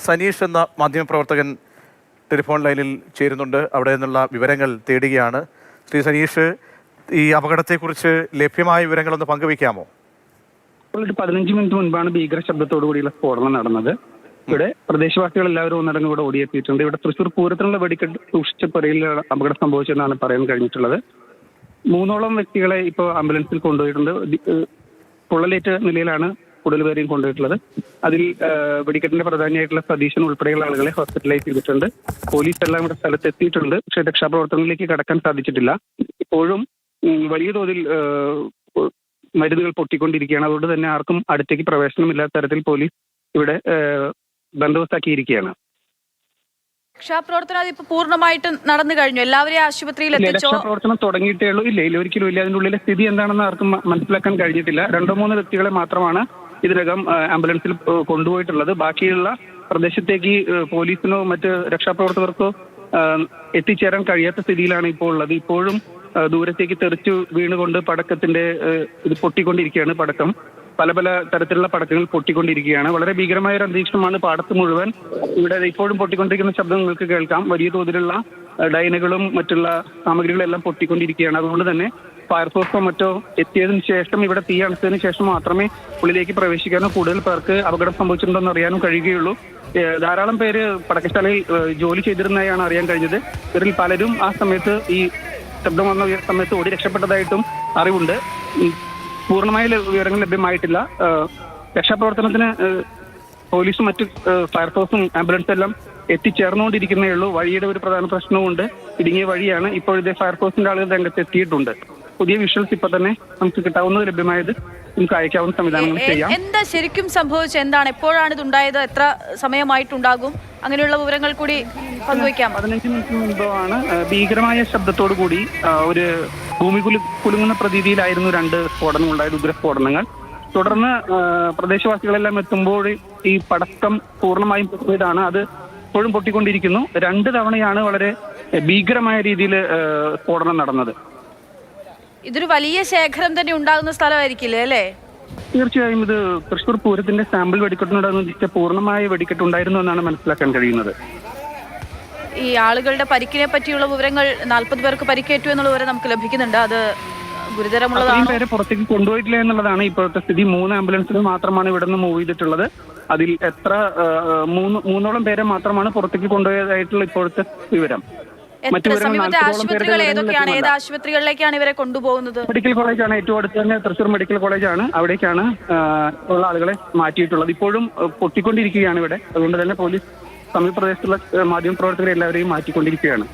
സനീഷ് എന്ന മാധ്യമപ്രവർത്തകൻ ടെലിഫോൺ ലൈനിൽ ചേരുന്നുണ്ട്. അവിടെ നിന്നുള്ള വിവരങ്ങൾ തേടുകയാണ്. ശ്രീ സനീഷ്, ഈ അപകടത്തെക്കുറിച്ച് ലഭ്യമായ വിവരങ്ങളൊന്ന് പങ്കുവയ്ക്കാമോ? ഒരു 15 മിനിറ്റ് മുൻപാണ് ഭീകര ശബ്ദത്തോടു കൂടിയുള്ള സ്ഫോടനം നടന്നത്. ഇവിടെ പ്രദേശവാസികൾ എല്ലാവരും ഒന്നടങ്കം ഇവിടെ ഓടിയെത്തിയിട്ടുണ്ട്. ഇവിടെ തൃശൂർ പൂരത്തിനുള്ള വെടിക്കെട്ട് സൂക്ഷിച്ച പുരയിൽ അപകടം സംഭവിച്ചെന്നാണ് പറയാൻ കഴിഞ്ഞിട്ടുള്ളത്. 3ഓളം വ്യക്തികളെ ഇപ്പോൾ ആംബുലൻസിൽ കൊണ്ടുപോയിട്ടുണ്ട്. പൊള്ളലേറ്റ നിലയിലാണ് കൂടുതൽ പേരെയും കൊണ്ടുപോയിട്ടുള്ളത്. അതിൽ വെടിക്കെട്ടിന്റെ പ്രധാനിയായിട്ടുള്ള സതീശൻ ഉൾപ്പെടെയുള്ള ആളുകളെ ഹോസ്പിറ്റലൈസ് ചെയ്തിട്ടുണ്ട്. പോലീസ് എല്ലാം ഇവിടെ സ്ഥലത്ത് എത്തിയിട്ടുണ്ട്. പക്ഷേ രക്ഷാപ്രവർത്തനങ്ങളിലേക്ക് കടക്കാൻ സാധിച്ചിട്ടില്ല. ഇപ്പോഴും വലിയ തോതിൽ മരുന്നുകൾ പൊട്ടിക്കൊണ്ടിരിക്കുകയാണ്. അതുകൊണ്ട് തന്നെ ആർക്കും അടുത്തേക്ക് പ്രവേശനമില്ലാത്ത തരത്തിൽ പോലീസ് ഇവിടെ ബന്ദോബസ്താക്കിയിരിക്കുകയാണ്. രക്ഷാപ്രവർത്തനം അതിപ്പോ പൂർണ്ണമായിട്ട് നടന്നു കഴിഞ്ഞു. എല്ലാവരെയും ആശുപത്രിയിൽ എത്തിച്ചോ? രക്ഷാപ്രവർത്തനം തുടങ്ങിയിട്ടേ ഉള്ളൂ. ഇല്ല, ഒരിക്കലും ഇല്ല. അതിൻ്റെ ഉള്ളിലെ സ്ഥിതി എന്താണെന്ന് ആർക്കും മനസ്സിലാക്കാൻ കഴിഞ്ഞിട്ടില്ല. 2-3 വ്യക്തികളെ മാത്രമാണ് ഇതിനകം ആംബുലൻസിൽ കൊണ്ടുപോയിട്ടുള്ളത്. ബാക്കിയുള്ള പ്രദേശത്തേക്ക് പോലീസിനോ മറ്റ് രക്ഷാപ്രവർത്തകർക്കോ എത്തിച്ചേരാൻ കഴിയാത്ത സ്ഥിതിയിലാണ് ഇപ്പോൾ ഉള്ളത്. ഇപ്പോഴും ദൂരത്തേക്ക് തെറിച്ചു വീണുകൊണ്ട് പടക്കത്തിന്റെ ഇത് പൊട്ടിക്കൊണ്ടിരിക്കുകയാണ്. പടക്കം പല തരത്തിലുള്ള പടക്കങ്ങൾ പൊട്ടിക്കൊണ്ടിരിക്കുകയാണ്. വളരെ ഭീകരമായ ഒരു അന്തരീക്ഷമാണ് പാടത്ത് മുഴുവൻ. ഇവിടെ ഇപ്പോഴും പൊട്ടിക്കൊണ്ടിരിക്കുന്ന ശബ്ദം നിങ്ങൾക്ക് കേൾക്കാം. വലിയ തോതിലുള്ള ഡൈനുകളും മറ്റുള്ള സാമഗ്രികളും എല്ലാം പൊട്ടിക്കൊണ്ടിരിക്കുകയാണ്. അതുകൊണ്ട് തന്നെ ഫയർഫോഴ്സോ മറ്റോ എത്തിയതിനു ശേഷം, ഇവിടെ തീ അണച്ചതിന് ശേഷം മാത്രമേ ഉള്ളിലേക്ക് പ്രവേശിക്കാനോ കൂടുതൽ പേർക്ക് അപകടം സംഭവിച്ചിട്ടുണ്ടോ എന്ന് അറിയാനും കഴിയുകയുള്ളൂ. ധാരാളം പേര് പടക്കശാലയിൽ ജോലി ചെയ്തിരുന്നതായാണ് അറിയാൻ കഴിഞ്ഞത്. ഇവരിൽ പലരും ആ സമയത്ത് ഈ ശബ്ദം വന്ന സമയത്ത് ഓടി രക്ഷപ്പെട്ടതായിട്ടും അറിവുണ്ട്. പൂർണ്ണമായ വിവരങ്ങൾ ലഭ്യമായിട്ടില്ല. രക്ഷാപ്രവർത്തനത്തിന് പോലീസും മറ്റ് ഫയർഫോഴ്സും ആംബുലൻസും എല്ലാം എത്തിച്ചേർന്നുകൊണ്ടിരിക്കുന്നേ ഉള്ളൂ. വഴിയുടെ ഒരു പ്രധാന പ്രശ്നവുമുണ്ട്. ഇടുങ്ങിയ വഴിയാണ്. ഇപ്പോഴത്തെ ഫയർഫോഴ്സിന്റെ ആളുകൾ രംഗത്ത് എത്തിയിട്ടുണ്ട്. പുതിയ വിഷ്വൽസ് ഇപ്പൊ തന്നെ നമുക്ക് കിട്ടാവുന്നത് ലഭ്യമായത് നമുക്ക് അയക്കാവുന്ന സംവിധാനങ്ങൾ ചെയ്യാം. എന്താ ശരിക്കും സംഭവിച്ചത്? എന്താണ്, എപ്പോഴാണ് ഇത് ഉണ്ടായത്? എത്ര സമയമായിട്ടുണ്ടാകും? അങ്ങനെയുള്ള വിവരങ്ങൾ കൂടി പങ്കുവയ്ക്കാം. 15 മിനിറ്റ് മുൻപാണ് ഭീകരമായ ശബ്ദത്തോടു കൂടി ഒരു ഭൂമി കുലുങ്ങുന്ന പ്രതീതിയിലായിരുന്നു 2 സ്ഫോടനങ്ങൾ ഉണ്ടായത്, ഉഗ്രസ്ഫോടനങ്ങൾ. തുടർന്ന് പ്രദേശവാസികളെല്ലാം എത്തുമ്പോൾ ഈ പടക്കം പൂർണ്ണമായും പൊട്ടിയതാണ്. അത് ഇപ്പോഴും പൊട്ടിക്കൊണ്ടിരിക്കുന്നു. 2 തവണയാണ് വളരെ ഭീകരമായ രീതിയിൽ സ്ഫോടനം നടന്നത്. ഇതൊരു വലിയ ശേഖരം തന്നെ ഉണ്ടാകുന്ന സ്ഥലമായിരിക്കില്ലേ അല്ലേ? തീർച്ചയായും ഇത് തൃശൂർ പൂരത്തിന്റെ സാമ്പിൾ വെടിക്കെട്ടിനോടനുബന്ധിച്ച പൂർണ്ണമായ വെടിക്കെട്ടുണ്ടായിരുന്നു എന്നാണ് മനസ്സിലാക്കാൻ കഴിയുന്നത്. ഈ ആളുകളുടെ പരിക്കിനെ പറ്റിയുള്ള വിവരങ്ങൾ, 40 പേർക്ക് പരിക്കേറ്റു എന്നുള്ള വിവരം നമുക്ക് ലഭിക്കുന്നുണ്ട്. അത് ഗുരുതരമുള്ളതാണ്. പേരെ പുറത്തേക്ക് കൊണ്ടുപോയിട്ടില്ല എന്നുള്ളതാണ് ഇപ്പോഴത്തെ സ്ഥിതി. 3 ആംബുലൻസുകൾ മാത്രമാണ് ഇവിടെ നിന്ന് മൂവ് ചെയ്തിട്ടുള്ളത്. അതിൽ 3ഓളം പേരെ മാത്രമാണ് പുറത്തേക്ക് കൊണ്ടുപോയതായിട്ടുള്ള ഇപ്പോഴത്തെ വിവരം. സമീപത്തെ ആശുപത്രികൾ ഏതൊക്കെയാണ്? ഏത് ആശുപത്രികളിലേക്കാണ് ഇവരെ കൊണ്ടുപോകുന്നത്? മെഡിക്കൽ കോളേജാണ് ഏറ്റവും അടുത്ത് തന്നെ. തൃശൂർ മെഡിക്കൽ കോളേജാണ്. അവിടേക്കാണ് ഉള്ള ആളുകളെ മാറ്റിയിട്ടുള്ളത്. ഇപ്പോഴും പൊട്ടിക്കൊണ്ടിരിക്കുകയാണ് ഇവിടെ. അതുകൊണ്ട് തന്നെ പോലീസ് സമീപ പ്രദേശത്തുള്ള മാധ്യമപ്രവർത്തകരെ എല്ലാവരെയും മാറ്റിക്കൊണ്ടിരിക്കുകയാണ്.